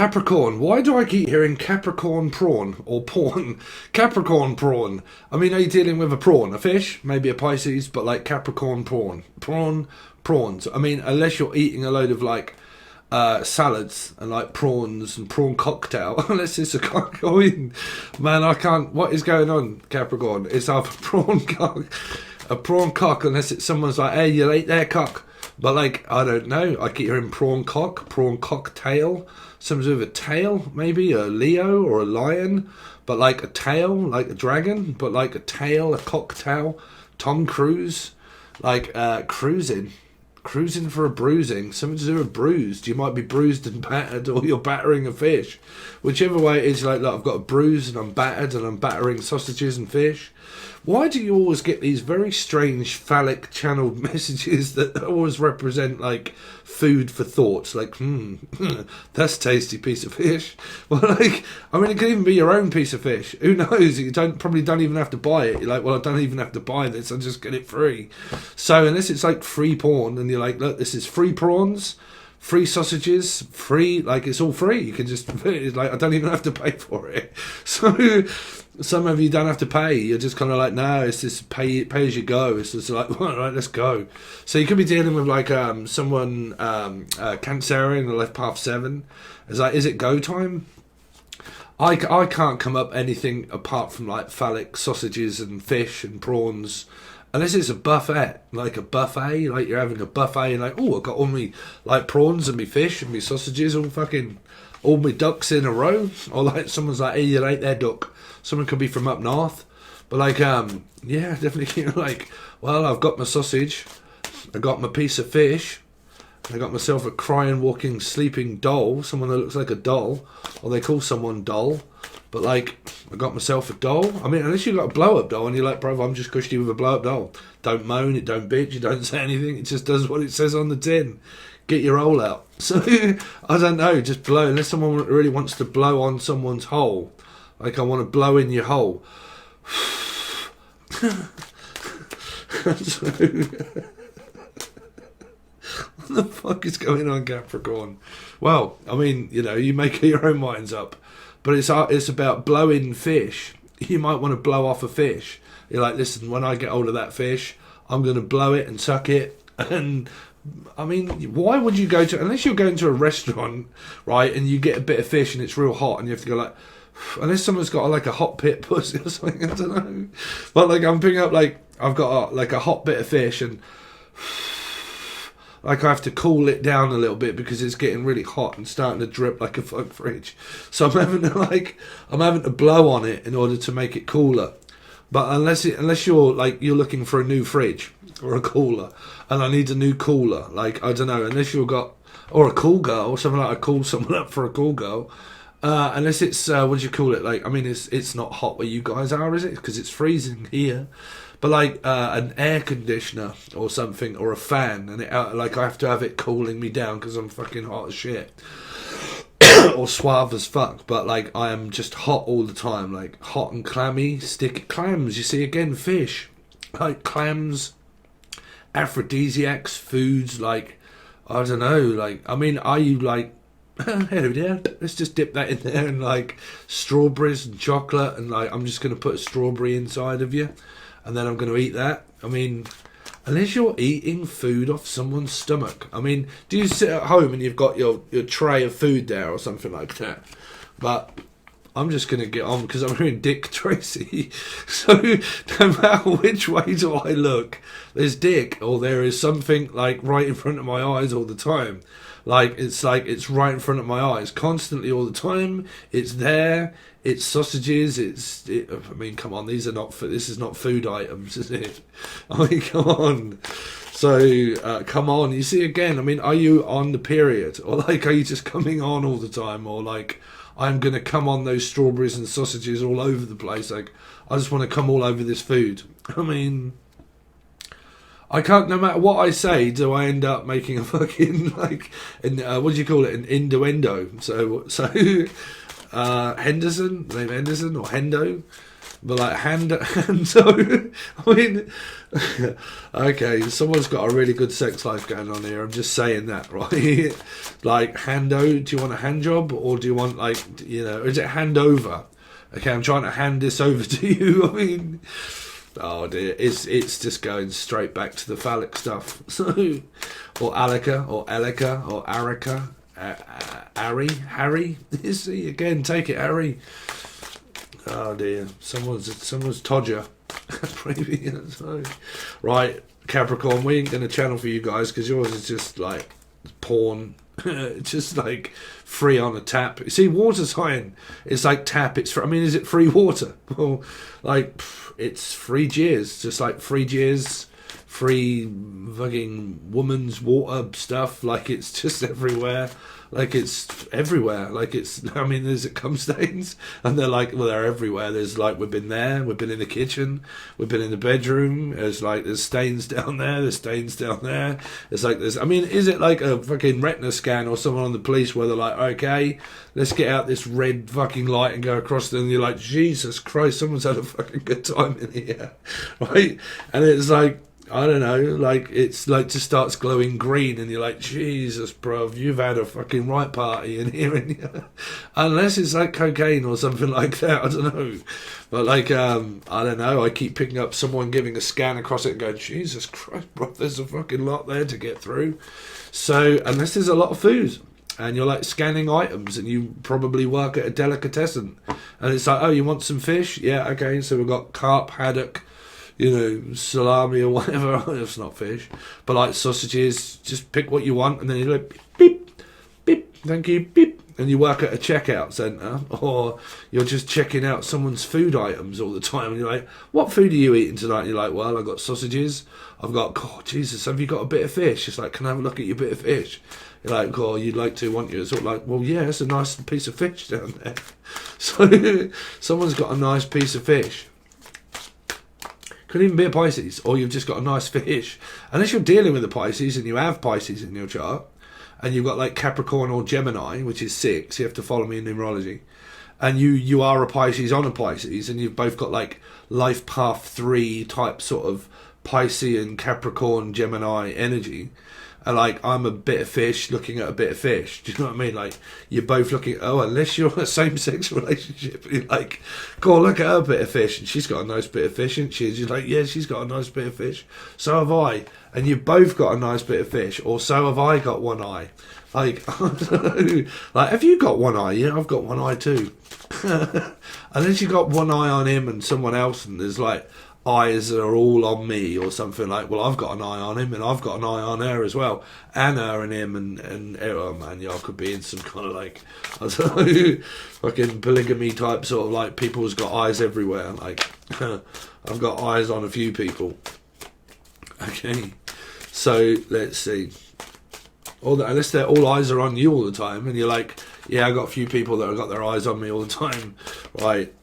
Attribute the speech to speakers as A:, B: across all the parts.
A: Capricorn. Why do I keep hearing Capricorn prawn or porn? Capricorn prawn. I mean, are you dealing with a prawn? A fish? Maybe a Pisces, but like Capricorn prawn. Prawns. I mean, unless you're eating a load of like salads and like prawns and prawn cocktail. Unless it's a cock. I mean, man, I can't. What is going on, Capricorn? It's either a prawn cock, unless it's someone's like, hey, you late there, cock. But like, I don't know. I keep hearing prawn cocktail. Something with a tail, maybe a Leo or a lion, but like a tail, like a dragon, but like a tail, a cocktail. Tom Cruise, like cruising for a bruising, something to do with bruised. You might be bruised and battered, or you're battering a fish. Whichever way it is, like, look, I've got a bruise and I'm battered and I'm battering sausages and fish. Why do you always get these very strange phallic channeled messages that always represent like food for thoughts? Like, that's a tasty piece of fish. Well, like, I mean, it could even be your own piece of fish. Who knows? You probably don't even have to buy it. You're like, well, I don't even have to buy this. I'll just get it free. So unless it's like free porn and you're like, look, this is free prawns, free sausages, free, like, it's all free. You can just, it's like, I don't even have to pay for it. So some of you don't have to pay. You're just kind of like, no, it's just pay as you go. It's just like, all right, let's go. So you could be dealing with like someone Cancerian, the left path 7. It's like, is it go time? I can't come up anything apart from like phallic sausages and fish and prawns. Unless it's a buffet, like a buffet, like you're having a buffet and like, oh, I've got all me like prawns and me fish and me sausages, all me ducks in a row. Or like someone's like, hey, you ate their duck. Someone could be from up north. But like, yeah, definitely like, well, I've got my sausage, I got my piece of fish, I got myself a crying, walking, sleeping doll, someone that looks like a doll, or they call someone doll. But like, I got myself a doll. I mean, unless you got a blow-up doll and you're like, bro, I'm just cushy with a blow-up doll. Don't moan, it don't bitch, it don't say anything. It just does what it says on the tin. Get your hole out. So, I don't know, just blow. Unless someone really wants to blow on someone's hole. Like, I want to blow in your hole. What the fuck is going on, Capricorn? Well, I mean, you know, you make your own minds up. But it's about blowing fish. You might want to blow off a fish. You're like, listen, when I get hold of that fish, I'm going to blow it and suck it. And, I mean, why would you go to... Unless you're going to a restaurant, right, and you get a bit of fish and it's real hot and you have to go like... Unless someone's got like a hot pit pussy or something, I don't know. But like, I'm picking up like... I've got like a hot bit of fish and... Like, I have to cool it down a little bit because it's getting really hot and starting to drip like a fuck fridge. So I'm having to blow on it in order to make it cooler. But unless you're like, you're looking for a new fridge or a cooler, and I need a new cooler, like, I don't know, unless you've got, or a cool girl, something like, I call someone up for a cool girl. Unless it's, what do you call it? Like, I mean, it's not hot where you guys are, is it? Because it's freezing here. But like an air conditioner or something, or a fan, and like I have to have it cooling me down because I'm fucking hot as shit, or suave as fuck. But like, I am just hot all the time, like hot and clammy. Sticky clams, you see, again, fish, like clams, aphrodisiacs, foods, like, I don't know, like, I mean, are you like, hello there, let's just dip that in there, and like strawberries and chocolate, and like, I'm just gonna put a strawberry inside of you. And then I'm going to eat that. I mean, unless you're eating food off someone's stomach. I mean, do you sit at home and you've got your tray of food there or something like that? But I'm just going to get on because I'm hearing Dick Tracy. So no matter which way do I look, there's Dick, or there is something like right in front of my eyes all the time. Like it's right in front of my eyes constantly all the time. It's there. It's sausages. I mean, come on. This is not food items, is it? I mean, come on. So, come on. You see, again, I mean, are you on the period? Or like, are you just coming on all the time? Or like, I'm going to come on those strawberries and sausages all over the place. Like, I just want to come all over this food. I mean, I can't, no matter what I say, do I end up making a fucking, like, what do you call it? An innuendo. So, Henderson or Hendo. But like Hando, I mean, okay, someone's got a really good sex life going on here. I'm just saying that, right? Like Hando, do you want a hand job or do you want like, you know, is it hand over? Okay, I'm trying to hand this over to you. I mean, oh dear, it's just going straight back to the phallic stuff. So, or Alika, or Elika, or Arika, Harry. See again, take it, Harry. Oh dear, someone's Todger. Right, Capricorn, we ain't gonna channel for you guys because yours is just like porn. Just like free on a tap. You see, water sign, it's like tap. It's I mean, is it free water? Well, like it's free jeers, just like free jeers, free fucking woman's water stuff. Like it's just everywhere. Like it's everywhere. Like it's, I mean, there's cum stains, and they're like, well, they're everywhere. There's like, we've been there, we've been in the kitchen, we've been in the bedroom. There's stains down there, there's stains down there. It's like there's, I mean, is it like a fucking retina scan or someone on the police where they're like, okay, let's get out this red fucking light and go across them, and you're like, Jesus Christ, someone's had a fucking good time in here, right? And it's like, I don't know, like it's like just starts glowing green and you're like, Jesus, bruv, you've had a fucking right party in here. And unless it's like cocaine or something like that, I don't know. But like, I don't know, I keep picking up someone giving a scan across it and going, Jesus Christ, bruv, there's a fucking lot there to get through. So unless there's a lot of food and you're like scanning items and you probably work at a delicatessen and it's like, oh, you want some fish? Yeah, okay, so we've got carp, haddock, you know, salami or whatever. It's not fish, but like sausages. Just pick what you want, and then you're like beep, beep, thank you, beep, and you work at a checkout centre, or you're just checking out someone's food items all the time, and you're like, "What food are you eating tonight?" And you're like, "Well, I've got sausages. I've got, oh Jesus, have you got a bit of fish?" It's like, "Can I have a look at your bit of fish?" You're like, "Oh, you'd like to, want you?" It's sort of like, "Well, yeah, it's a nice piece of fish down there." So someone's got a nice piece of fish. Could even be a Pisces, or you've just got a nice fish. Unless you're dealing with a Pisces and you have Pisces in your chart, and you've got like Capricorn or Gemini, which is 6, you have to follow me in numerology, and you are a Pisces on a Pisces, and you've both got like life path 3 type sort of Piscean, Capricorn, Gemini energy. And like, I'm a bit of fish looking at a bit of fish. Do you know what I mean? Like, you're both looking, oh, unless you're in a same-sex relationship, you're like, go on, look at her bit of fish, and she's got a nice bit of fish, isn't she? And you're like, yeah, she's got a nice bit of fish. So have I. And you've both got a nice bit of fish, or so have I got one eye. Like, I don't know. Like, have you got one eye? Yeah, I've got one eye too. Unless you've got one eye on him and someone else, and there's like, eyes are all on me or something like, well, I've got an eye on him and I've got an eye on her as well, and her and him, and oh man, y'all could be in some kind of like, I don't know, fucking polygamy type sort of like, people's got eyes everywhere. Like, I've got eyes on a few people. Okay, so let's see. Unless they're all eyes are on you all the time, and you're like, yeah, I got a few people that have got their eyes on me all the time, right?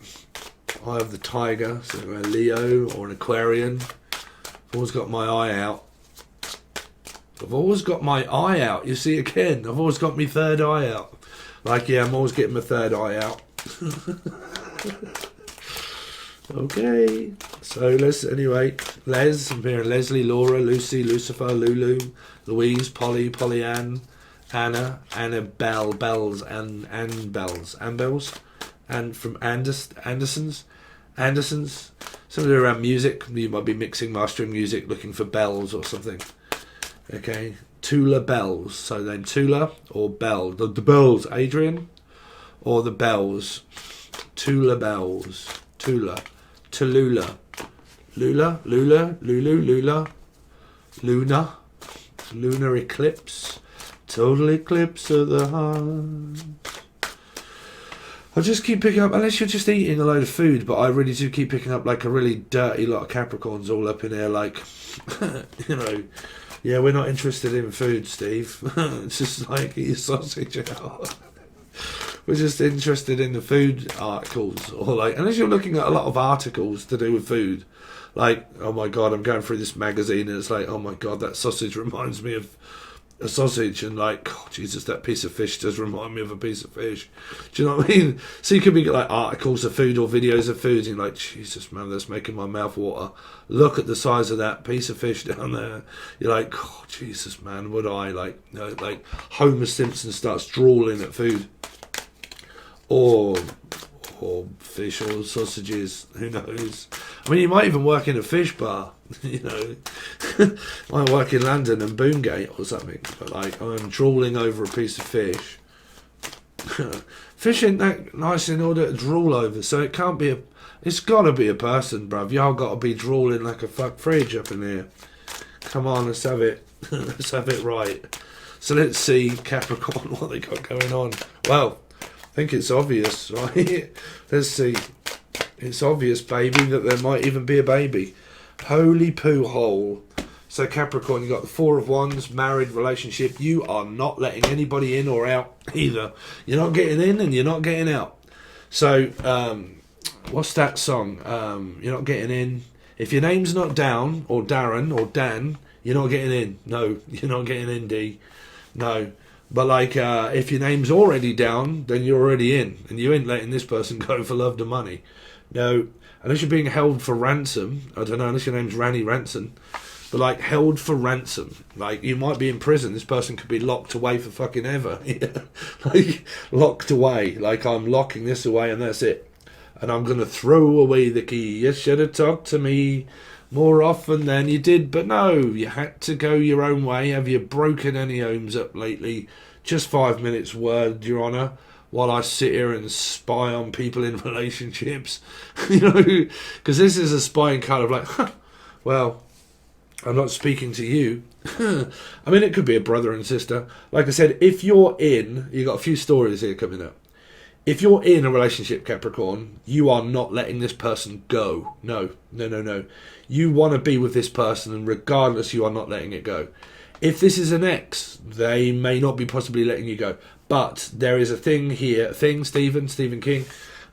A: I have the tiger, so a Leo or an Aquarian. I've always got my eye out. I've always got my eye out. You see, again, I've always got my third eye out. Like, yeah, I'm always getting my third eye out. Okay, so let's, anyway, Les, I'm hearing Leslie, Laura, Lucy, Lucifer, Lulu, Louise, Polly, Pollyann, Anna, Annabelle, Bells, and Ann Bells, and from Anderson's, something around music. You might be mixing, mastering music, looking for bells or something. Okay, Tula Bells. So then Tula or Bell. The bells, Adrian, or the bells. Tula Bells. Tula. Tallulah. Lula. Luna. Lunar eclipse. Total eclipse of the heart. I just keep picking up, unless you're just eating a load of food, but I really do keep picking up like a really dirty lot of Capricorns all up in here, like, you know, yeah, we're not interested in food, Steve. It's just like, eat your sausage out. We're just interested in the food articles, or like, unless you're looking at a lot of articles to do with food, like, oh my God, I'm going through this magazine and it's like, oh my God, that sausage reminds me of a sausage and like, oh, Jesus, that piece of fish does remind me of a piece of fish. Do you know what I mean? So you could be like articles of food or videos of food, and you're like, Jesus, man, that's making my mouth water. Look at the size of that piece of fish down there. You're like, oh, Jesus, man, would I? Like, you know, like Homer Simpson starts drooling at food. Or fish or sausages, who knows? I mean, you might even work in a fish bar, you know. Might work in London and Boongate or something, but like I'm drooling over a piece of fish. Fish ain't that nice in order to drool over, so it can't be it's gotta be a person, bruv. Y'all gotta be drooling like a fuck fridge up in here. Come on, let's have it. Let's have it right. So let's see Capricorn, what they got going on. Well, I think it's obvious, right? Let's see. It's obvious, baby, that there might even be a baby. Holy poo hole. So Capricorn, you got the Four of Wands, married relationship. You are not letting anybody in or out either. You're not getting in and you're not getting out. So, what's that song? You're not getting in. If your name's not down, or Darren, or Dan, you're not getting in. No, you're not getting in, D. No. But like, if your name's already down, then you're already in, and you ain't letting this person go for love or money. No, unless you're being held for ransom. I don't know, unless your name's Ranny Ranson. But like, held for ransom. Like, you might be in prison. This person could be locked away for fucking ever. Like, locked away. Like, I'm locking this away and that's it. And I'm going to throw away the key. You should have talked to me more often than you did, but no, you had to go your own way. Have you broken any homes up lately? Just 5 minutes word, Your Honour, while I sit here and spy on people in relationships. You know, because this is a spying kind of like, huh, well, I'm not speaking to you. I mean, it could be a brother and sister. Like I said, if you're in, you got a few stories here coming up. If you're in a relationship, Capricorn, you are not letting this person go. No, no, no, no. You want to be with this person, and regardless, you are not letting it go. If this is an ex, they may not be possibly letting you go. But there is a thing here, Stephen King,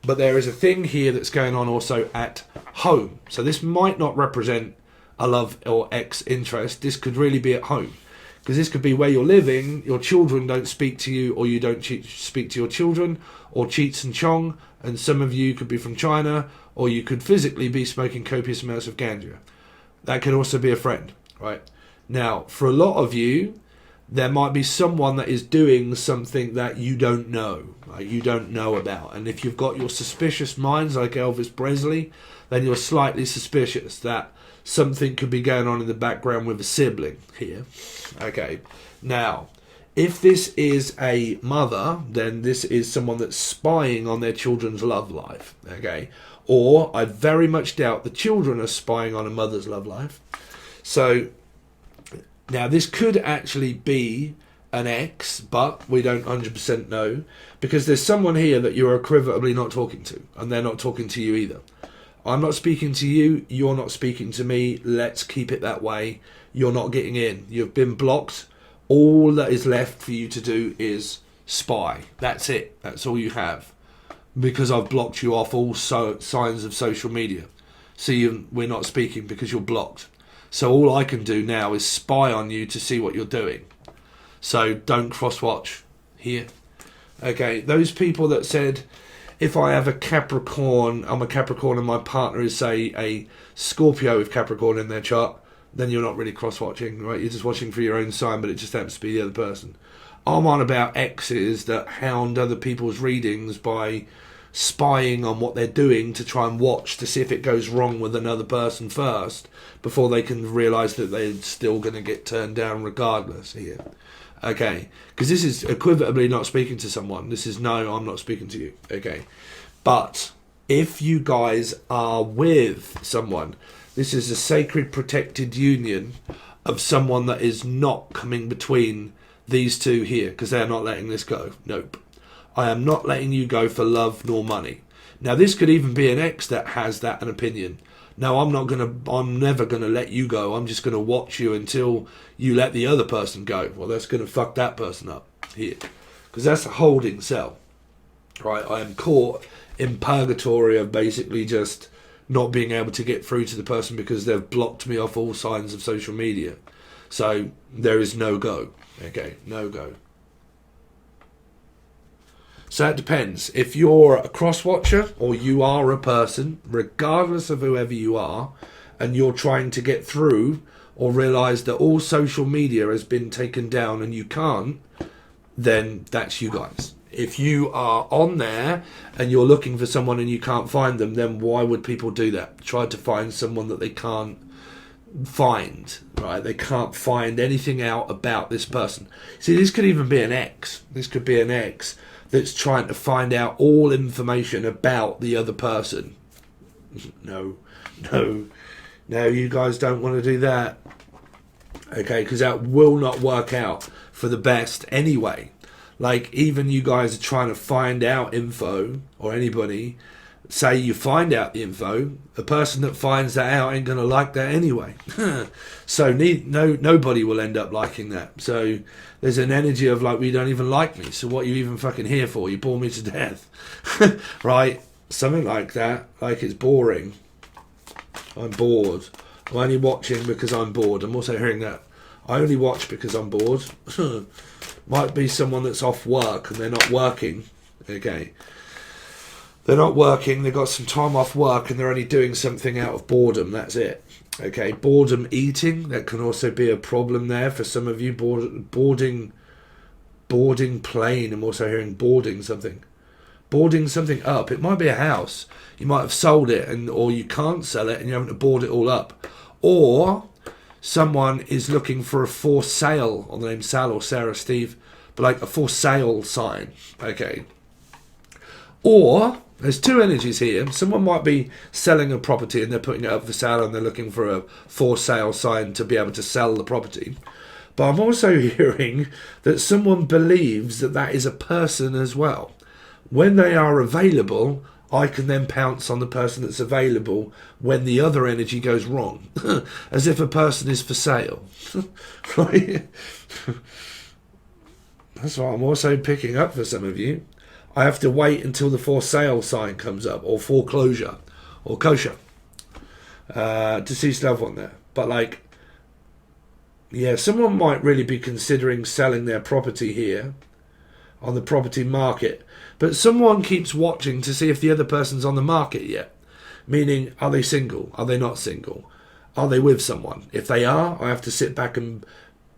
A: but there is a thing here that's going on also at home. So this might not represent a love or ex interest. This could really be at home. Because this could be where you're living, your children don't speak to you, or you don't speak to your children, or cheats and chong, and some of you could be from China, or you could physically be smoking copious amounts of ganja. That could also be a friend, right? Now, for a lot of you, there might be someone that is doing something that you don't know, like you don't know about. And if you've got your suspicious minds like Elvis Presley, then you're slightly suspicious that something could be going on in the background with a sibling here. Okay, now, if this is a mother, then this is someone that's spying on their children's love life, okay? Or I very much doubt the children are spying on a mother's love life. So, now this could actually be an ex, but we don't 100% know, because there's someone here that you're equivalently not talking to, and they're not talking to you either. I'm not speaking to you, you're not speaking to me, let's keep it that way. You're not getting in. You've been blocked. All that is left for you to do is spy. That's it. That's all you have. Because I've blocked you off all signs of social media. So we're not speaking because you're blocked. So all I can do now is spy on you to see what you're doing. So don't cross-watch here. Okay, those people that said, if I have a Capricorn, I'm a Capricorn and my partner is, say, a Scorpio with Capricorn in their chart, then you're not really cross-watching, right? You're just watching for your own sign, but it just happens to be the other person. I'm on about exes that hound other people's readings by spying on what they're doing to try and watch to see if it goes wrong with another person first before they can realise that they're still going to get turned down regardless here. Okay, because this is equivalently not speaking to someone. This is, no, I'm not speaking to you. Okay, but if you guys are with someone, this is a sacred protected union of someone that is not coming between these two here, because they're not letting this go. Nope. I am not letting you go for love nor money. Now, this could even be an ex that has that an opinion. No, I'm never gonna let you go. I'm just gonna watch you until you let the other person go. Well, that's gonna fuck that person up here, because that's a holding cell, right? I am caught in purgatory of basically just not being able to get through to the person because they've blocked me off all signs of social media. So there is no go. Okay, no go. So it depends. If you're a cross-watcher or you are a person, regardless of whoever you are, and you're trying to get through or realise that all social media has been taken down and you can't, then that's you guys. If you are on there and you're looking for someone and you can't find them, then why would people do that? Try to find someone that they can't find, right? They can't find anything out about this person. See, this could even be an ex. This could be an ex that's trying to find out all information about the other person. No, you guys don't want to do that. Okay, because that will not work out for the best anyway. Like, even you guys are trying to find out info, or anybody, say you find out the info, the person that finds that out ain't going to like that anyway. So nobody will end up liking that. So there's an energy of like, well, you don't even like me, so what are you even fucking here for? You bore me to death. Right? Something like that. Like, it's boring. I'm bored. I'm only watching because I'm bored. I'm also hearing that. I only watch because I'm bored. Might be someone that's off work and they're not working. Okay. They're not working, they've got some time off work and they're only doing something out of boredom, that's it. Okay, boredom eating, that can also be a problem there for some of you. Boarding plane, I'm also hearing boarding something up. It might be a house. You might have sold it, or you can't sell it and you're having to board it all up. Or someone is looking for a for sale, on the name Sal or Sarah, Steve, but like a for sale sign. Okay. Or there's two energies here. Someone might be selling a property and they're putting it up for sale and they're looking for a for sale sign to be able to sell the property. But I'm also hearing that someone believes that that is a person as well. When they are available, I can then pounce on the person that's available when the other energy goes wrong. As if a person is for sale. Right? That's what I'm also picking up for some of you. I have to wait until the for sale sign comes up, or foreclosure, or kosher. Deceased loved one there. But like, yeah, someone might really be considering selling their property here on the property market. But someone keeps watching to see if the other person's on the market yet. Meaning, are they single? Are they not single? Are they with someone? If they are, I have to sit back and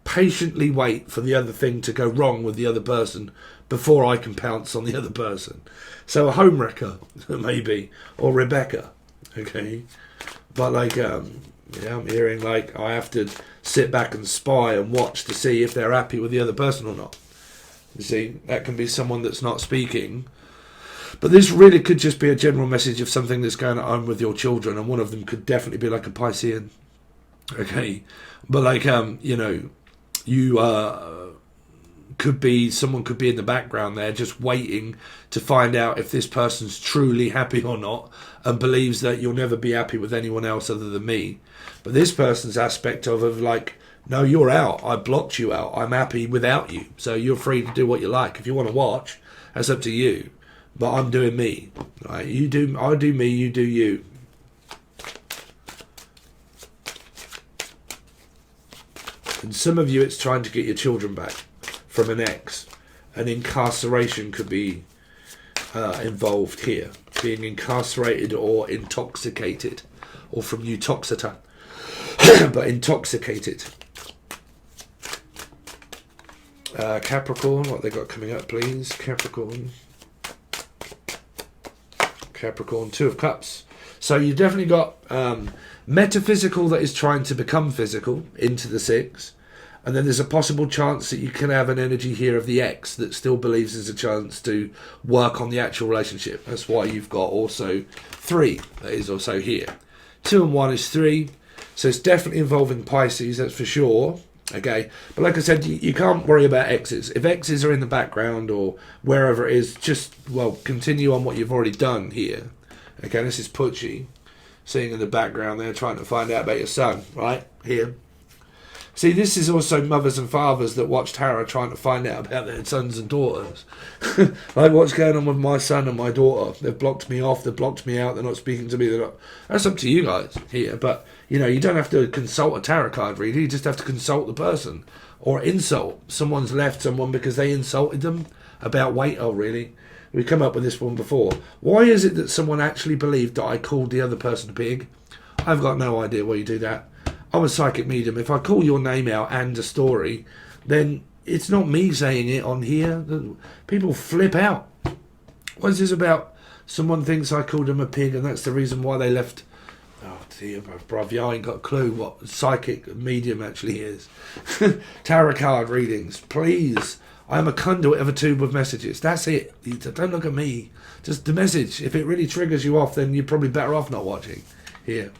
A: patiently wait for the other thing to go wrong with the other person before I can pounce on the other person. So a homewrecker, maybe, or Rebecca, okay? But like, yeah, I'm hearing like I have to sit back and spy and watch to see if they're happy with the other person or not. You see, that can be someone that's not speaking. But this really could just be a general message of something that's going on with your children, and one of them could definitely be like a Piscean, okay? But like, you know, you someone could be in the background there just waiting to find out if this person's truly happy or not, and believes that you'll never be happy with anyone else other than me. But this person's aspect of like, no, you're out, I blocked you out, I'm happy without you, so you're free to do what you like. If you want to watch, that's up to you, but I'm doing me, right? I do me, you do you. And some of you, it's trying to get your children back from an ex. An incarceration could be involved here. Being incarcerated or intoxicated. Or from Eutoxetan. But intoxicated. Capricorn, what they got coming up, please? Capricorn, Two of Cups. So you've definitely got metaphysical that is trying to become physical into the 6. And then there's a possible chance that you can have an energy here of the ex that still believes there's a chance to work on the actual relationship. That's why you've got also 3 that is also here. 2 and 1 is 3. So it's definitely involving Pisces, that's for sure. Okay, but like I said, you can't worry about exes. If exes are in the background or wherever it is, just, well, continue on what you've already done here. Okay, this is Pucci, sitting in the background there trying to find out about your son, right? Here. See, this is also mothers and fathers that watch tarot trying to find out about their sons and daughters. Like, what's going on with my son and my daughter? They've blocked me off, they've blocked me out, they're not speaking to me. They're not... That's up to you guys here. But, you know, you don't have to consult a tarot card reader. You just have to consult the person. Or insult. Someone's left someone because they insulted them about weight. Oh, really? We've come up with this one before. Why is it that someone actually believed that I called the other person a pig? I've got no idea why you do that. I'm a psychic medium. If I call your name out and a story, then it's not me saying it on here. People flip out. What is this about? Someone thinks I called them a pig and that's the reason why they left. Oh dear, bruv, I ain't got a clue what psychic medium actually is. Tarot card readings, please. I am a conduit of a tube of messages. That's it. Don't look at me. Just the message. If it really triggers you off, then you're probably better off not watching here.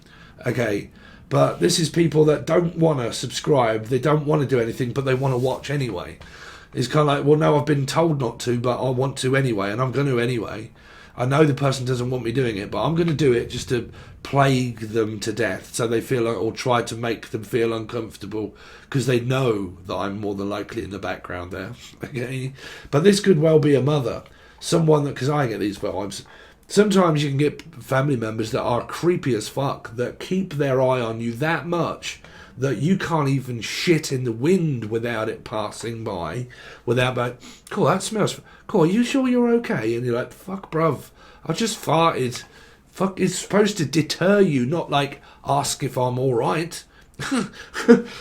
A: Okay. But this is people that don't want to subscribe. They don't want to do anything, but they want to watch anyway. It's kind of like, well, no, I've been told not to, but I want to anyway, and I'm going to anyway. I know the person doesn't want me doing it, but I'm going to do it just to plague them to death so they feel like, or try to make them feel uncomfortable because they know that I'm more than likely in the background there. Okay, but this could well be a mother, someone that, because I get these vibes. Sometimes you can get family members that are creepy as fuck, that keep their eye on you that much that you can't even shit in the wind without it passing by, without like, cool, that smells, cool, are you sure you're okay? And you're like, fuck, bruv, I just farted. Fuck, it's supposed to deter you, not like ask if I'm alright.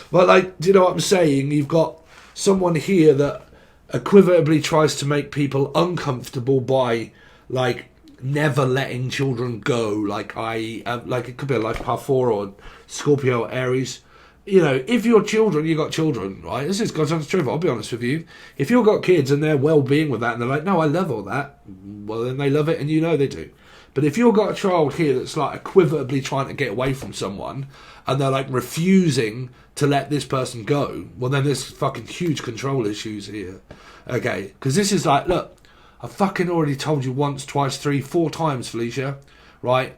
A: But like, do you know what I'm saying? You've got someone here that equivalently tries to make people uncomfortable by, like, never letting children go, like it could be like Part 4 or Scorpio, Aries. You know, if your children, you got children, right? This is God's honest truth, I'll be honest with you. If you've got kids and they're well-being with that and they're like, no, I love all that, well, then they love it and you know they do. But if you've got a child here that's like equivalently trying to get away from someone and they're like refusing to let this person go, well, then there's fucking huge control issues here. Okay, because this is like, look, I fucking already told you once, twice, 3, 4 times, Felicia, right?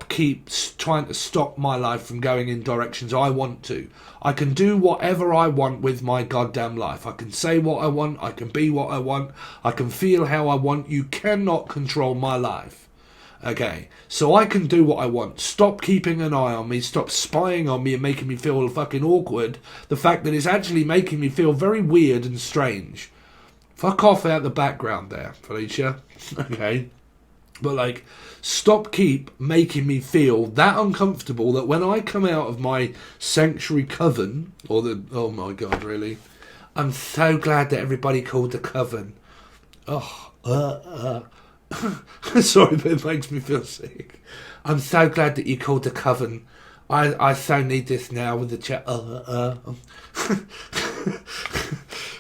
A: Keep trying to stop my life from going in directions I want to. I can do whatever I want with my goddamn life. I can say what I want. I can be what I want. I can feel how I want. You cannot control my life. Okay, so I can do what I want. Stop keeping an eye on me. Stop spying on me and making me feel fucking awkward. The fact that it's actually making me feel very weird and strange. Fuck off out the background there, Felicia. Okay. But like, keep making me feel that uncomfortable that when I come out of my sanctuary coven, or the, oh my God, really? I'm so glad that everybody called the coven. Oh, sorry, but it makes me feel sick. I'm so glad that you called the coven. I so need this now with the chat.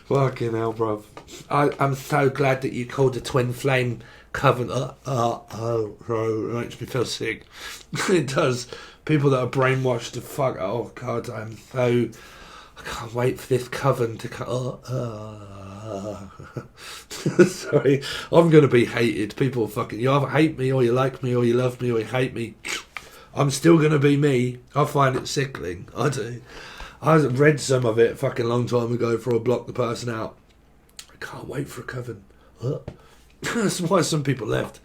A: Fucking hell, bruv. I'm so glad that you called the twin flame coven. It makes me feel sick. It does. People that are brainwashed to fuck. Oh God, I can't wait for this coven to come. Sorry, I'm gonna be hated. People fucking, you either hate me or you like me or you love me or you hate me. I'm still gonna be me. I find it sickling. I do. I read some of it a fucking long time ago before I blocked the person out. I can't wait for a coven. That's why some people left.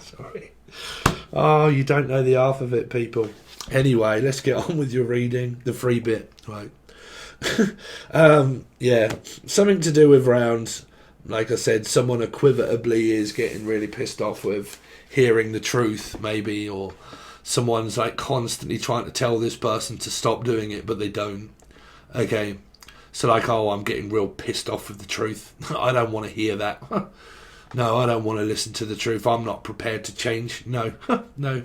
A: Sorry. Oh, you don't know the half of it, people. Anyway, let's get on with your reading. The free bit, right? Yeah, something to do with round, like I said, someone equivocably is getting really pissed off with hearing the truth, maybe, or someone's like constantly trying to tell this person to stop doing it, but they don't. Okay, so like, oh, I'm getting real pissed off with the truth. I don't want to hear that. No, I don't want to listen to the truth. I'm not prepared to change. No, no,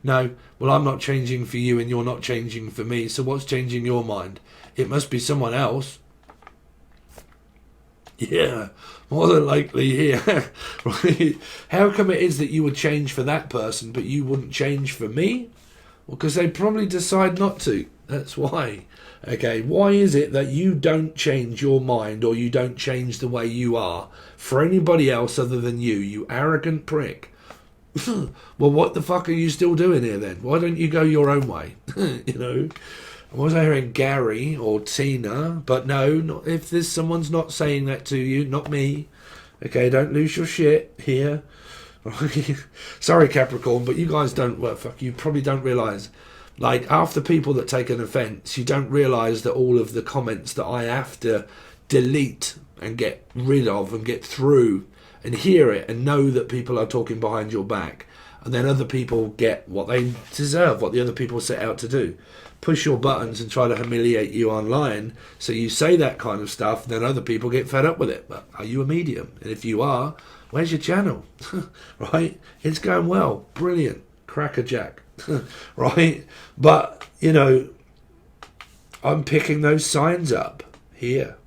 A: no. Well, I'm not changing for you and you're not changing for me. So what's changing your mind? It must be someone else. Yeah, more than likely, yeah. Right? How come it is that you would change for that person, but you wouldn't change for me? Well, because they probably decide not to. That's why. Okay, why is it that you don't change your mind or you don't change the way you are for anybody else other than you arrogant prick? Well, what the fuck are you still doing here then? Why don't you go your own way? You know? Was I hearing Gary or Tina? But no, not if there's someone's not saying that to you, not me. Okay, don't lose your shit here. Sorry, Capricorn, but you guys don't. Well, fuck, you probably don't realise. Like, after people that take an offence, you don't realise that all of the comments that I have to delete and get rid of and get through and hear it and know that people are talking behind your back, and then other people get what they deserve, what the other people set out to do. Push your buttons and try to humiliate you online, so you say that kind of stuff, and then other people get fed up with it. But are you a medium? And if you are, where's your channel? Right? It's going well. Brilliant. Crackerjack. Right? But, you know, I'm picking those signs up here.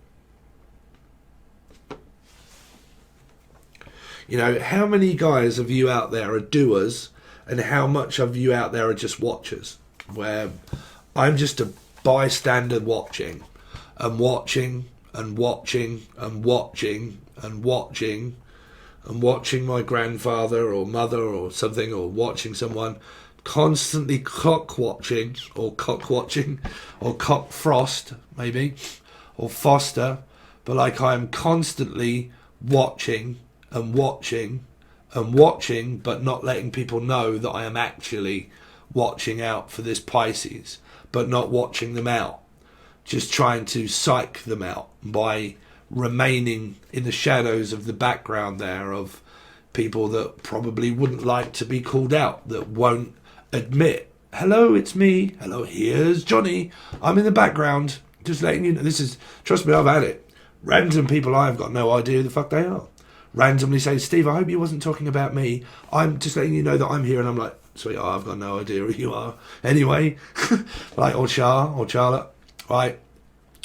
A: You know, how many guys of you out there are doers, and how much of you out there are just watchers? Where I'm just a bystander watching, and watching, and watching, and watching, and watching, and watching my grandfather or mother or something, or watching someone, constantly cock watching, or cock frost, maybe, or foster, but like I'm constantly watching, and watching, and watching, but not letting people know that I am actually watching out for this Pisces, but not watching them out, just trying to psych them out by remaining in the shadows of the background there of people that probably wouldn't like to be called out, that won't admit, hello, it's me, hello, here's Johnny, I'm in the background, just letting you know. This is, trust me, I've had it. Random people, I've got no idea who the fuck they are, randomly say, Steve, I hope you wasn't talking about me, I'm just letting you know that I'm here. And I'm like, sweetheart, I've got no idea who you are anyway. Like, or Charlotte, right?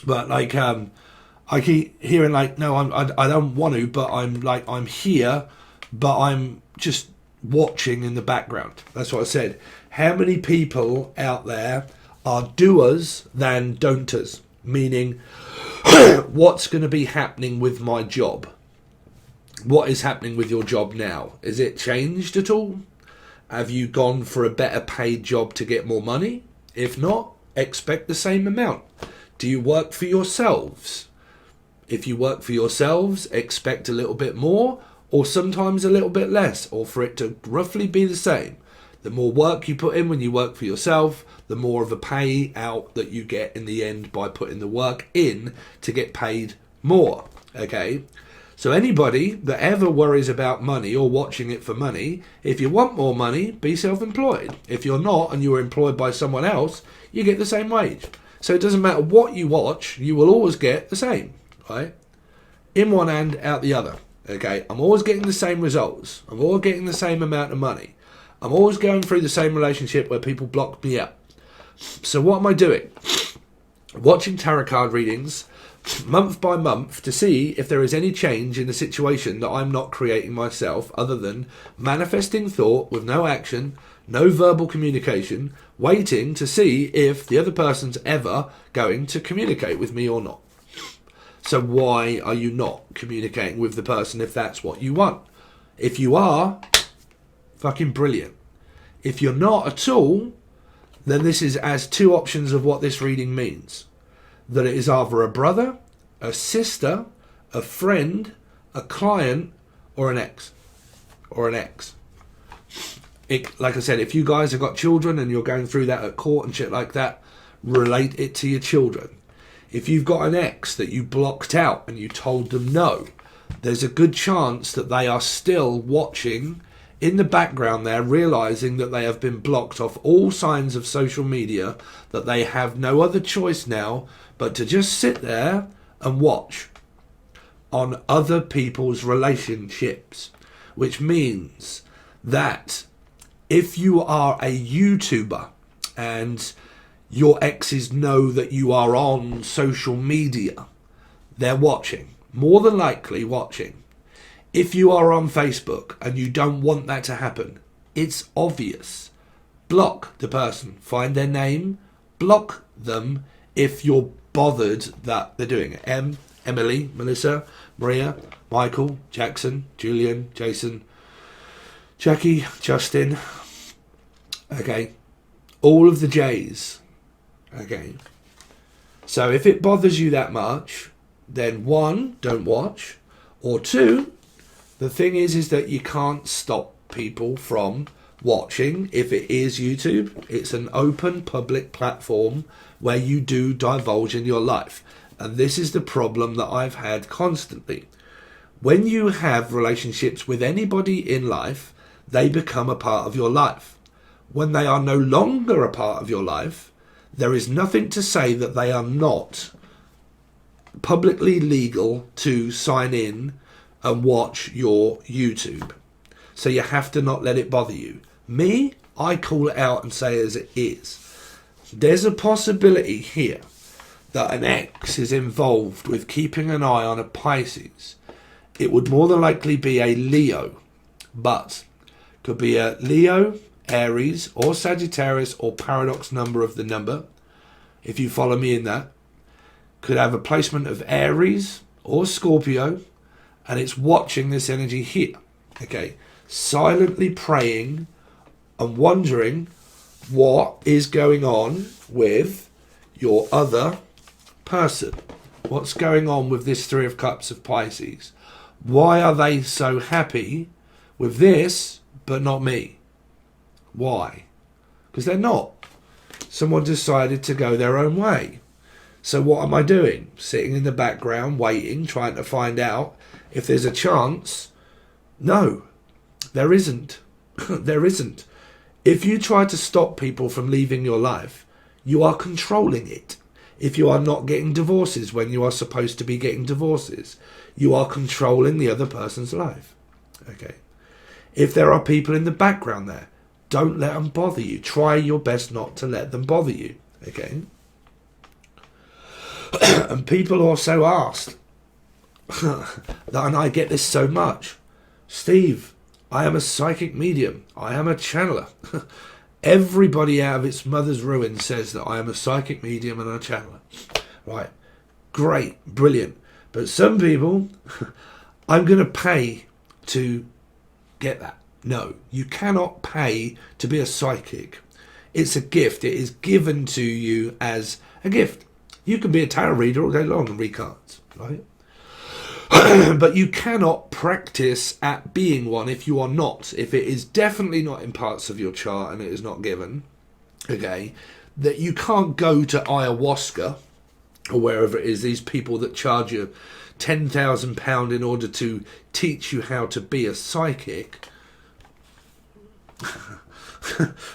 A: But like, I keep hearing like, no, I don't want to, but I'm here, but I'm just watching in the background. That's what I said. How many people out there are doers than don'ters? Meaning, what's going to be happening with my job? What is happening with your job now? Is it changed at all? Have you gone for a better paid job to get more money? If not, expect the same amount. Do you work for yourselves? If you work for yourselves, expect a little bit more, or sometimes a little bit less, or for it to roughly be the same. The more work you put in when you work for yourself, the more of a payout that you get in the end by putting the work in to get paid more. Okay? So anybody that ever worries about money or watching it for money, if you want more money, be self-employed. If you're not and you're employed by someone else, you get the same wage. So it doesn't matter what you watch, you will always get the same, right? In one hand, out the other. Okay, I'm always getting the same results. I'm always getting the same amount of money. I'm always going through the same relationship where people block me out. So what am I doing? Watching tarot card readings month by month to see if there is any change in the situation that I'm not creating myself, other than manifesting thought with no action, no verbal communication, waiting to see if the other person's ever going to communicate with me or not. So why are you not communicating with the person if that's what you want? If you are, fucking brilliant. If you're not at all, then this is as two options of what this reading means. That it is either a brother, a sister, a friend, a client, or an ex. Or an ex. Like I said, if you guys have got children and you're going through that at court and shit like that, relate it to your children. If you've got an ex that you blocked out and you told them no, there's a good chance that they are still watching in the background there, realising that they have been blocked off all signs of social media, that they have no other choice now but to just sit there and watch on other people's relationships. Which means that if you are a YouTuber and your exes know that you are on social media, they're watching, more than likely watching. If you are on Facebook and you don't want that to happen, it's obvious. Block the person, find their name, block them if you're bothered that they're doing it. Emily, Melissa, Maria, Michael, Jackson, Julian, Jason, Jackie, Justin. Okay, all of the J's. Okay. So if it bothers you that much, then one, don't watch. Or two, the thing is that you can't stop people from watching. If it is YouTube, it's an open public platform where you do divulge in your life. And this is the problem that I've had constantly. When you have relationships with anybody in life, they become a part of your life. When they are no longer a part of your life, there is nothing to say that they are not publicly legal to sign in and watch your YouTube. So you have to not let it bother you. Me, I call it out and say as it is. There's a possibility here that an ex is involved with keeping an eye on a Pisces. It would more than likely be a Leo, but could be a Leo, Aries, or Sagittarius, or paradox number of the number, if you follow me in that. Could have a placement of Aries or Scorpio, and it's watching this energy here. Okay, silently praying and wondering what is going on with your other person. What's going on with this Three of Cups of Pisces? Why are they so happy with this but not me? Why? Because they're not. Someone decided to go their own way. So what am I doing? Sitting in the background, waiting, trying to find out if there's a chance? No, there isn't. There isn't. If you try to stop people from leaving your life, you are controlling it. If you are not getting divorces when you are supposed to be getting divorces, you are controlling the other person's life. Okay. If there are people in the background there, don't let them bother you. Try your best not to let them bother you. Okay. And people also asked, and I get this so much, Steve, I am a psychic medium. I am a channeler. Everybody out of its mother's ruin says that I am a psychic medium and a channeler. Right. Great. Brilliant. But some people, I'm going to pay to get that. No, you cannot pay to be a psychic. It's a gift. It is given to you as a gift. You can be a tarot reader all day long and read cards, right? But you cannot practice at being one if you are not. If it is definitely not in parts of your chart and it is not given, okay, that you can't go to ayahuasca or wherever it is, these people that charge you £10,000 in order to teach you how to be a psychic,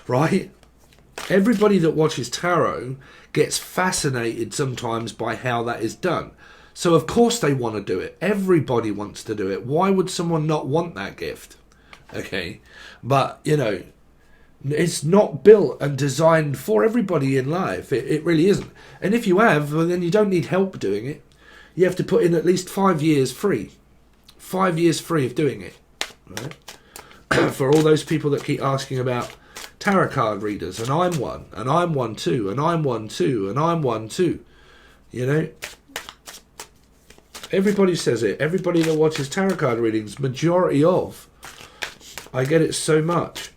A: right? Everybody that watches tarot gets fascinated sometimes by how that is done. So of course they want to do it. Everybody wants to do it. Why would someone not want that gift? Okay. But, you know, it's not built and designed for everybody in life. It really isn't. And if you have, well, then you don't need help doing it. You have to put in at least 5 years free. 5 years free of doing it. Right? For all those people that keep asking about tarot card readers, and I'm one, and I'm one too, and I'm one too, and I'm one too. You know? Everybody says it. Everybody that watches tarot card readings, majority of. I get it so much.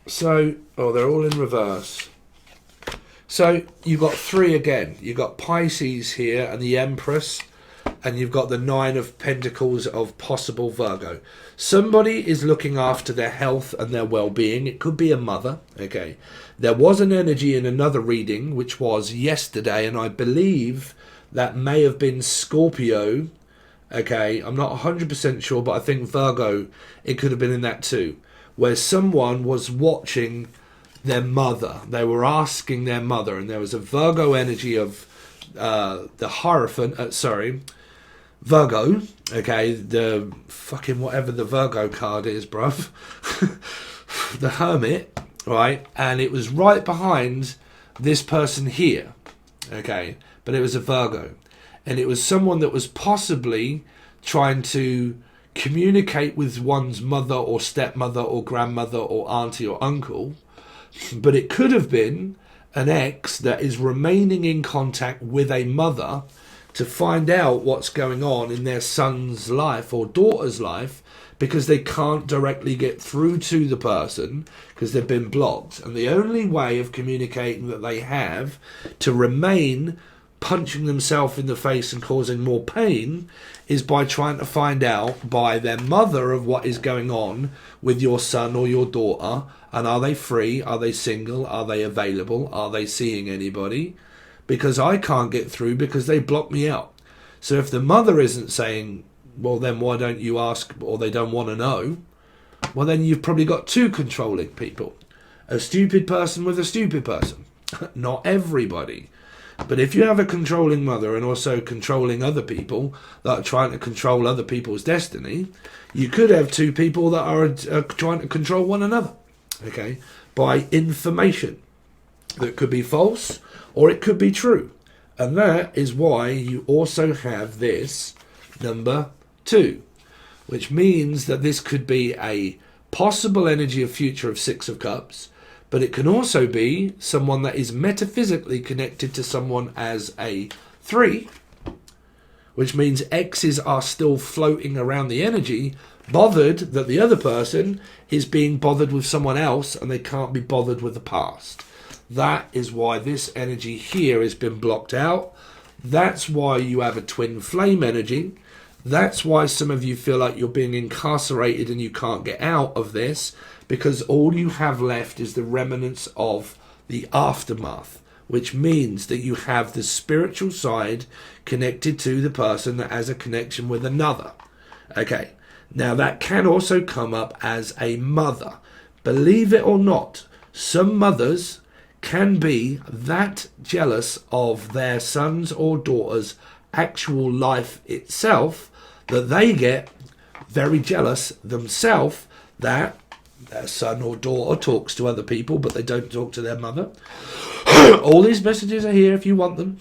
A: So, oh, they're all in reverse. So, you've got three again. You've got Pisces here and the Empress. And you've got the Nine of Pentacles of possible Virgo. Somebody is looking after their health and their well-being. It could be a mother. Okay. There was an energy in another reading, which was yesterday, and I believe that may have been Scorpio. Okay. I'm not 100% sure, but I think Virgo, it could have been in that too. Where someone was watching their mother. They were asking their mother, and there was a Virgo energy of the Hierophant, Virgo, okay, the fucking whatever the Virgo card is, bruv. The Hermit, right? And it was right behind this person here, okay? But it was a Virgo. And it was someone that was possibly trying to communicate with one's mother or stepmother or grandmother or auntie or uncle. But it could have been an ex that is remaining in contact with a mother to find out what's going on in their son's life or daughter's life because they can't directly get through to the person because they've been blocked. And the only way of communicating that they have to remain punching themselves in the face and causing more pain is by trying to find out by their mother of what is going on with your son or your daughter, and are they free, are they single, are they available, are they seeing anybody, because I can't get through because they block me out. So if the mother isn't saying, well then why don't you ask, or they don't want to know, well then you've probably got two controlling people, a stupid person with a stupid person. Not everybody. But if you have a controlling mother and also controlling other people that are trying to control other people's destiny, you could have two people that are trying to control one another, okay, by information that could be false or it could be true. And that is why you also have this number 2, which means that this could be a possible energy of future of 6 of Cups, but it can also be someone that is metaphysically connected to someone as a 3, which means exes are still floating around the energy, bothered that the other person is being bothered with someone else and they can't be bothered with the past. That is why this energy here has been blocked out. That's why you have a twin flame energy. That's why some of you feel like you're being incarcerated and you can't get out of this, because all you have left is the remnants of the aftermath, which means that you have the spiritual side connected to the person that has a connection with another. Okay, now that can also come up as a mother. Believe it or not, some mothers can be that jealous of their sons or daughters' actual life itself that they get very jealous themselves that their son or daughter talks to other people but they don't talk to their mother. All these messages are here if you want them.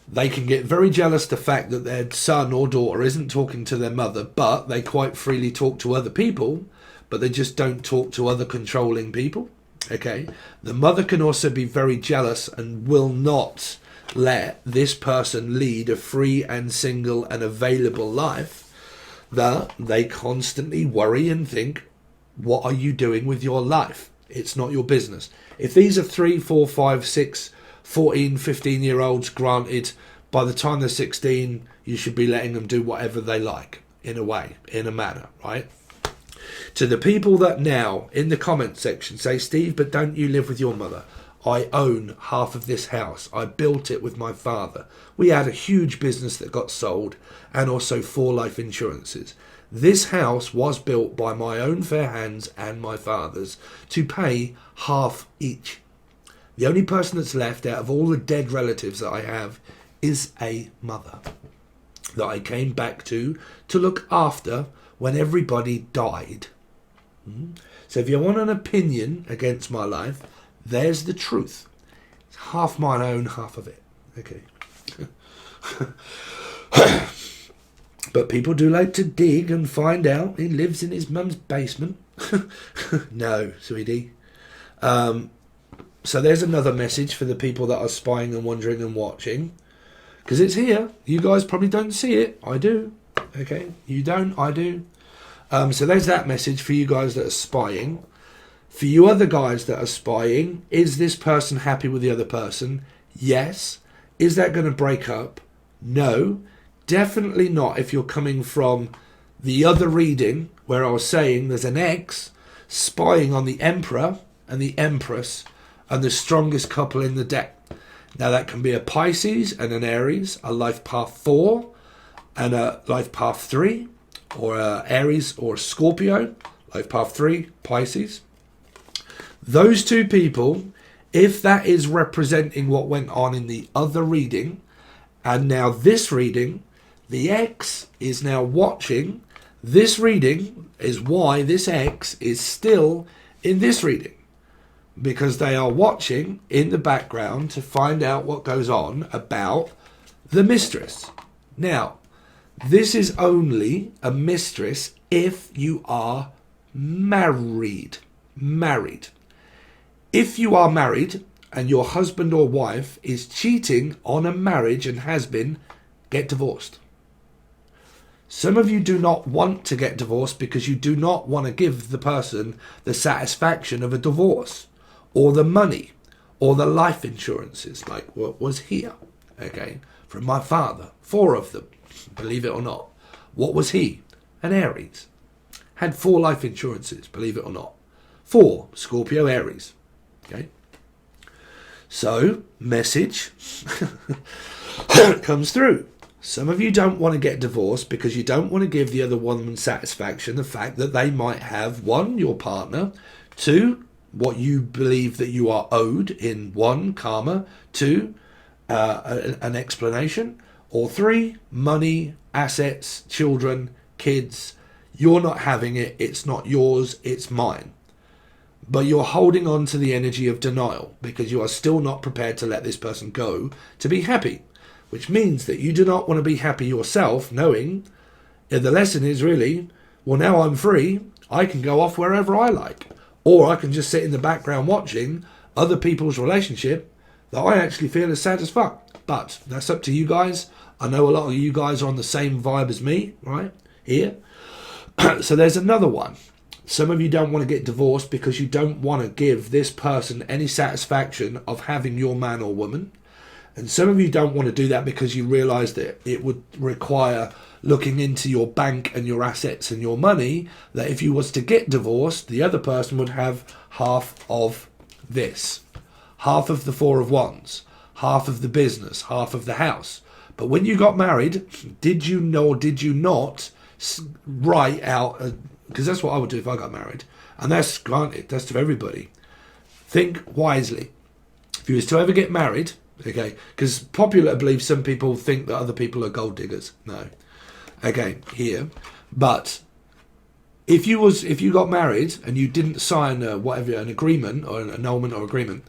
A: They can get very jealous the fact that their son or daughter isn't talking to their mother, but they quite freely talk to other people, but they just don't talk to other controlling people. Okay, the mother can also be very jealous and will not let this person lead a free and single and available life, that they constantly worry and think, what are you doing with your life? It's not your business. If these are 3, 4, 5, 6, 14, 15-year-olds, granted, by the time they're 16, you should be letting them do whatever they like, in a way, in a manner, right? To the people that now, in the comment section, say, Steve, but don't you live with your mother? I own half of this house. I built it with my father. We had a huge business that got sold, and also 4 life insurances. This house was built by my own fair hands and my father's to pay half each. The only person that's left out of all the dead relatives that I have is a mother that I came back to look after when everybody died. So if you want an opinion against my life, there's the truth. It's half mine own, half of it. Okay. But people do like to dig and find out he lives in his mum's basement. No, sweetie. So there's another message for the people that are spying and wondering and watching. Because it's here. You guys probably don't see it. I do. Okay. You don't. I do. So there's that message for you guys that are spying. For you other guys that are spying, is this person happy with the other person? Yes. Is that going to break up? No. Definitely not if you're coming from the other reading where I was saying there's an ex spying on the Emperor and the Empress and the strongest couple in the deck. Now that can be a Pisces and an Aries, a life path 4 and a life path 3, or a Aries or a Scorpio, life path 3, Pisces. Those two people, if that is representing what went on in the other reading, and now this reading, the ex is now watching. This reading is why this ex is still in this reading. Because they are watching in the background to find out what goes on about the mistress. Now, this is only a mistress if you are married. Married. If you are married and your husband or wife is cheating on a marriage and has been, get divorced. Some of you do not want to get divorced because you do not want to give the person the satisfaction of a divorce, or the money, or the life insurances, like what was here, okay, from my father. 4 of them, believe it or not. What was he? An Aries. Had 4 life insurances, believe it or not. 4, Scorpio, Aries. Okay. So, message comes through. Some of you don't want to get divorced because you don't want to give the other woman satisfaction, the fact that they might have, 1, your partner, 2, what you believe that you are owed in 1, karma, 2, an explanation, or 3, money, assets, children, kids. You're not having it, it's not yours, it's mine. But you're holding on to the energy of denial because you are still not prepared to let this person go to be happy, which means that you do not want to be happy yourself, knowing the lesson is really, well, now I'm free, I can go off wherever I like, or I can just sit in the background watching other people's relationship that I actually feel is sad as fuck. But that's up to you guys. I know a lot of you guys are on the same vibe as me, right here. So there's another one. Some of you don't want to get divorced because you don't want to give this person any satisfaction of having your man or woman. And some of you don't want to do that because you realise that it would require looking into your bank and your assets and your money, that if you was to get divorced, the other person would have half of this. Half of the 4 of Wands. Half of the business. Half of the house. But when you got married, did you know or did you not write out... because that's what I would do if I got married. And that's granted, that's to everybody. Think wisely. If you was to ever get married, okay, because popular belief, some people think that other people are gold diggers. No. Okay, here. But if you got married and you didn't sign an agreement or an annulment or agreement,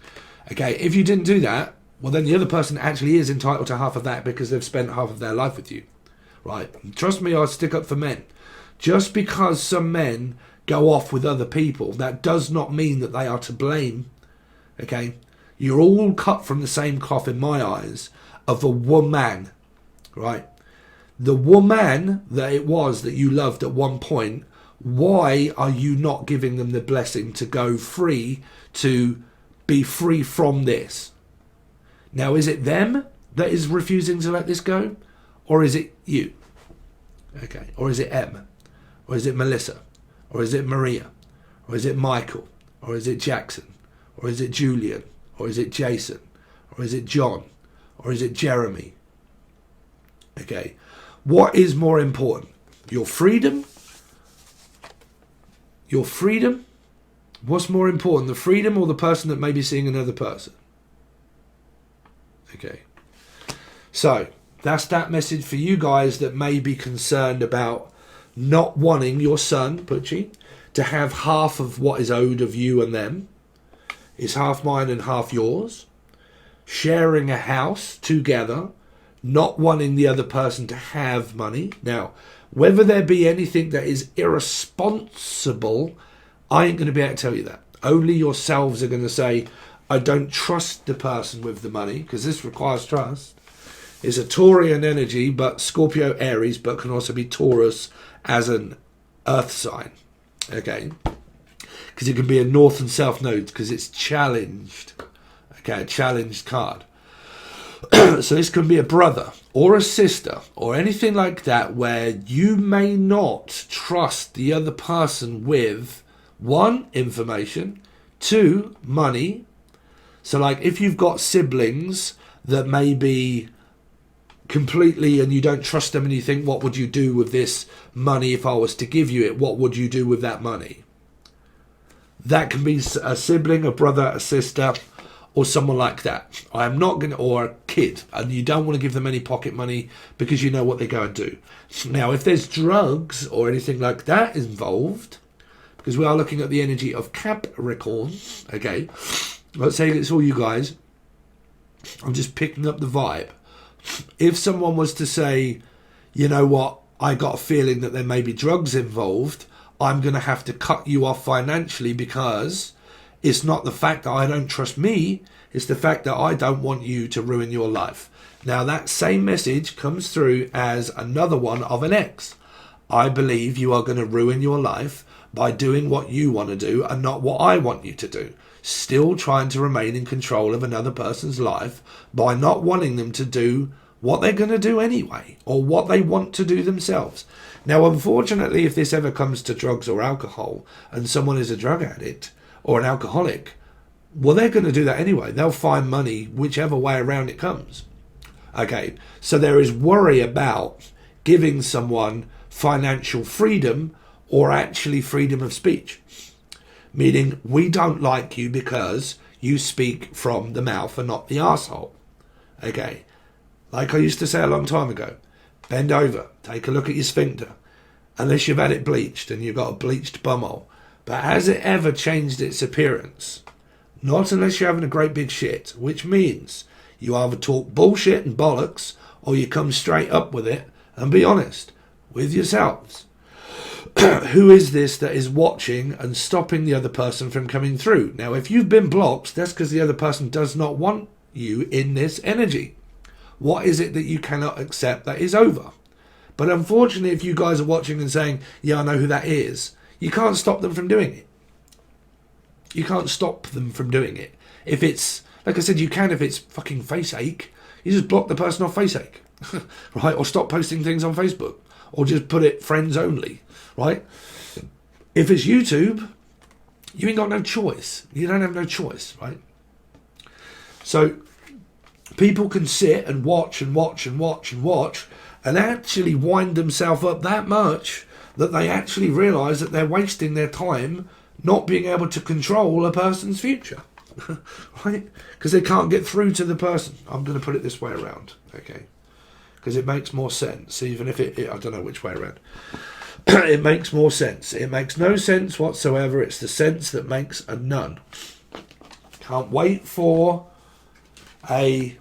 A: okay, if you didn't do that, well then the other person actually is entitled to half of that because they've spent half of their life with you. Right? Trust me, I stick up for men. Just because some men go off with other people, that does not mean that they are to blame. Okay? You're all cut from the same cloth in my eyes of a woman. Right? The woman that it was that you loved at one point, why are you not giving them the blessing to go free, to be free from this? Now, is it them that is refusing to let this go? Or is it you? Okay. Or is it Em? Or is it Melissa? Or is it Maria? Or is it Michael? Or is it Jackson? Or is it Julian? Or is it Jason? Or is it John? Or is it Jeremy? Okay. What is more important? Your freedom? Your freedom? What's more important? The freedom or the person that may be seeing another person? Okay. So, that's that message for you guys that may be concerned about not wanting your son, Pucci, to have half of what is owed of you and them. It's half mine and half yours. Sharing a house together, not wanting the other person to have money. Now, whether there be anything that is irresponsible, I ain't going to be able to tell you that. Only yourselves are going to say, I don't trust the person with the money, because this requires trust. It's a Taurian energy, but Scorpio, Aries, but can also be Taurus as an earth sign. Okay? Because it can be a north and south node, because it's challenged. Okay, a challenged card. So this can be a brother or a sister or anything like that where you may not trust the other person with 1, information, 2, money. So like if you've got siblings that may be completely and you don't trust them and you think, what would you do with this money if I was to give you it? What would you do with that money? That can be a sibling, a brother, a sister, or someone like that. I am not going to, or a kid, and you don't want to give them any pocket money because you know what they go and do. Now, if there's drugs or anything like that involved, because we are looking at the energy of Capricorn, okay, let's say it's all you guys, I'm just picking up the vibe. If someone was to say, you know what, I got a feeling that there may be drugs involved, I'm going to have to cut you off financially because it's not the fact that I don't trust me, it's the fact that I don't want you to ruin your life. Now that same message comes through as another one of an ex. I believe you are going to ruin your life by doing what you want to do and not what I want you to do. Still trying to remain in control of another person's life by not wanting them to do what they're going to do anyway, or what they want to do themselves. Now, unfortunately, if this ever comes to drugs or alcohol, and someone is a drug addict or an alcoholic, well, they're going to do that anyway. They'll find money whichever way around it comes. Okay, so there is worry about giving someone financial freedom or actually freedom of speech. Meaning, we don't like you because you speak from the mouth and not the arsehole. Okay, like I used to say a long time ago, bend over, take a look at your sphincter. Unless you've had it bleached and you've got a bleached bumhole. But has it ever changed its appearance? Not unless you're having a great big shit, which means you either talk bullshit and bollocks or you come straight up with it and be honest with yourselves. Who is this that is watching and stopping the other person from coming through? Now, if you've been blocked, that's because the other person does not want you in this energy. What is it that you cannot accept that is over? But unfortunately, if you guys are watching and saying, yeah, I know who that is, you can't stop them from doing it. You can't stop them from doing it. If it's, like I said, you can if it's fucking face ache. You just block the person off face ache, right? Or stop posting things on Facebook. Or just put it friends only, right? If it's YouTube, you ain't got no choice. You don't have no choice, right? So people can sit and watch and watch and watch and watch and actually wind themselves up that much that they actually realise that they're wasting their time not being able to control a person's future, right? Because they can't get through to the person. I'm going to put it this way around, okay? Because it makes more sense, even if it I don't know which way around. It makes more sense. It makes no sense whatsoever. It's the sense that makes a none. Can't wait for a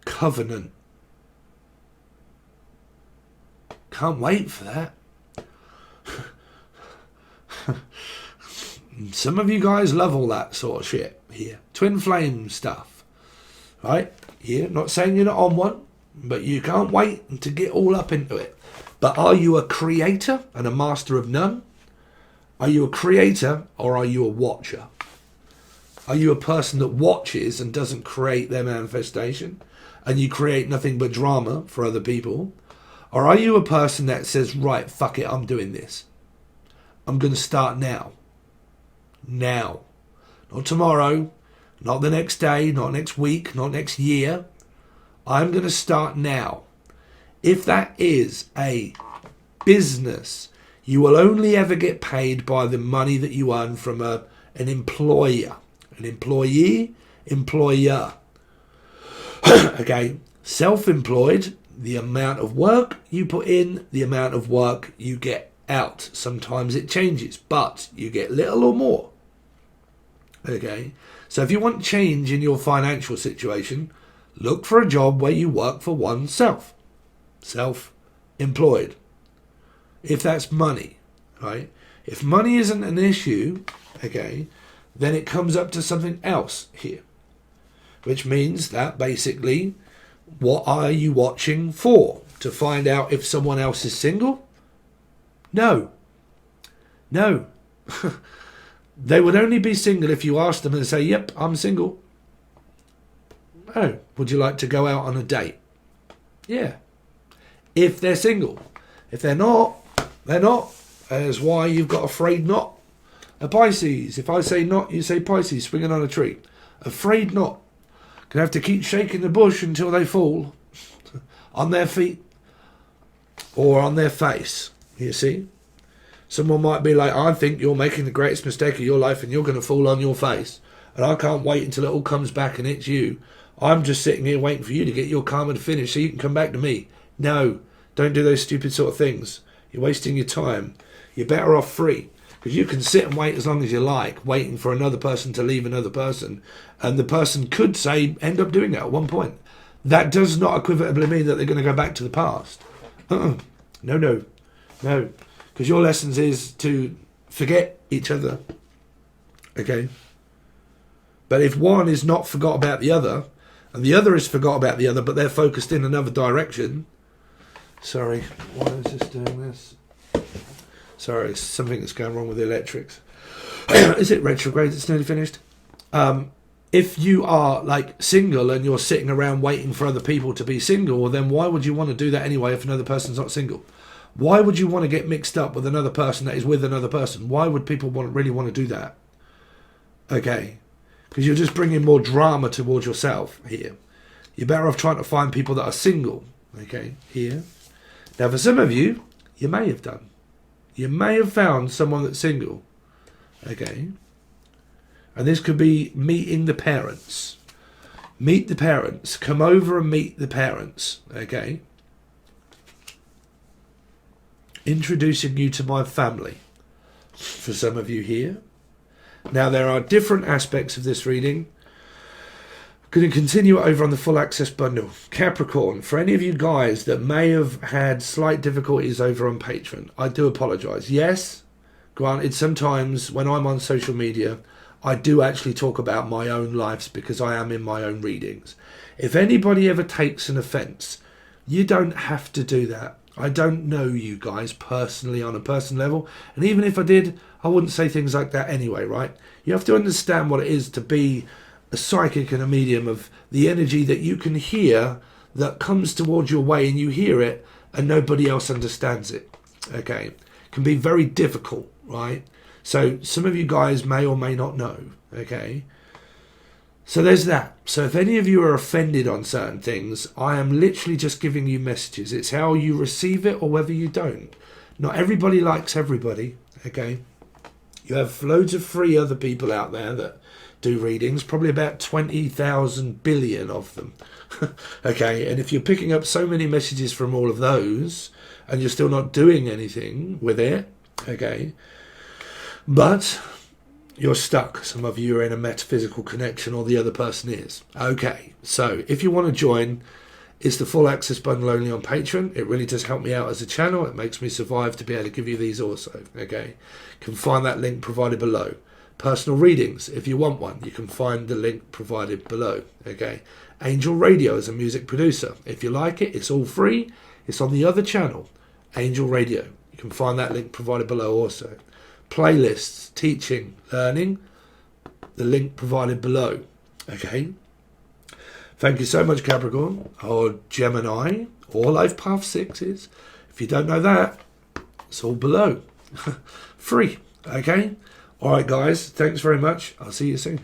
A: covenant. Can't wait for that. Some of you guys love all that sort of shit here. Twin flame stuff. Right? Yeah, not saying you're not on one, but you can't wait to get all up into it. But are you a creator and a master of none? Are you a creator or are you a watcher? Are you a person that watches and doesn't create their manifestation? And you create nothing but drama for other people? Or are you a person that says, right, fuck it, I'm doing this. I'm going to start now. Now. Not tomorrow, not the next day, not next week, not next year. I'm going to start now. If that is a business, you will only ever get paid by the money that you earn from an employer. An employee, employer. Okay, self-employed, the amount of work you put in, the amount of work you get out. Sometimes it changes, but you get little or more. Okay, so if you want change in your financial situation, look for a job where you work for oneself. Self-employed. If that's money, right? If money isn't an issue, okay, then it comes up to something else here. Which means that basically, what are you watching for? To find out if someone else is single? No. No. They would only be single if you asked them and say, yep, I'm single. Oh, would you like to go out on a date? Yeah. If they're single. If they're not, they're not. That's why you've got afraid not. A Pisces. If I say not, you say Pisces swinging on a tree. Afraid not. Gonna have to keep shaking the bush until they fall. On their feet. Or on their face. You see? Someone might be like, I think you're making the greatest mistake of your life and you're going to fall on your face. And I can't wait until it all comes back and hits you. I'm just sitting here waiting for you to get your karma to finish so you can come back to me. No, don't do those stupid sort of things. You're wasting your time. You're better off free. Because you can sit and wait as long as you like, waiting for another person to leave another person. And the person could say, end up doing that at one point. That does not equivalently mean that they're going to go back to the past. No. Because your lessons is to forget each other. Okay? But if one is not forgot about the other, and the other is forgot about the other, but they're focused in another direction, Sorry, why is this doing this? Sorry, something that's going wrong with the electrics. Is it retrograde? It's nearly finished. If you are like single and you're sitting around waiting for other people to be single, well, then why would you want to do that anyway if another person's not single? Why would you want to get mixed up with another person that is with another person? Why would people really want to do that? Okay, because you're just bringing more drama towards yourself here. You're better off trying to find people that are single. Okay, here. Now, for some of you, you may have done. You may have found someone that's single. Okay. And this could be meeting the parents. Meet the parents. Come over and meet the parents. Okay. Introducing you to my family. For some of you here. Now, there are different aspects of this reading. I'm going to continue over on the full access bundle. Capricorn, for any of you guys that may have had slight difficulties over on Patron, I do apologise. Yes, granted, sometimes when I'm on social media, I do actually talk about my own lives because I am in my own readings. If anybody ever takes an offence, you don't have to do that. I don't know you guys personally on a personal level, and even if I did, I wouldn't say things like that anyway, right? You have to understand what it is to be a psychic and a medium, of the energy that you can hear that comes towards your way, and you hear it and nobody else understands it. Okay, it can be very difficult, right? So some of you guys may or may not know. Okay, so there's that. So if any of you are offended on certain things, I am literally just giving you messages. It's how you receive it or whether you don't. Not everybody likes everybody. Okay, you have loads of free other people out there that do readings, probably about 20,000 billion of them. Okay, and if you're picking up so many messages from all of those and you're still not doing anything with it, okay, but you're stuck. Some of you are in a metaphysical connection, or the other person is. Okay, so if you want to join, it's the full access bundle only on Patreon. It really does help me out as a channel. It makes me survive to be able to give you these also. Okay, you can find that link provided below. Personal readings, if you want one, you can find the link provided below. Okay, Angel Radio as a music producer. If you like it, it's all free. It's on the other channel, Angel Radio. You can find that link provided below also. Playlists, teaching, learning, the link provided below. Okay. Thank you so much, Capricorn, or Gemini, or Life Path 6s. If you don't know that, it's all below. Free. Okay. All right, guys. Thanks very much. I'll see you soon.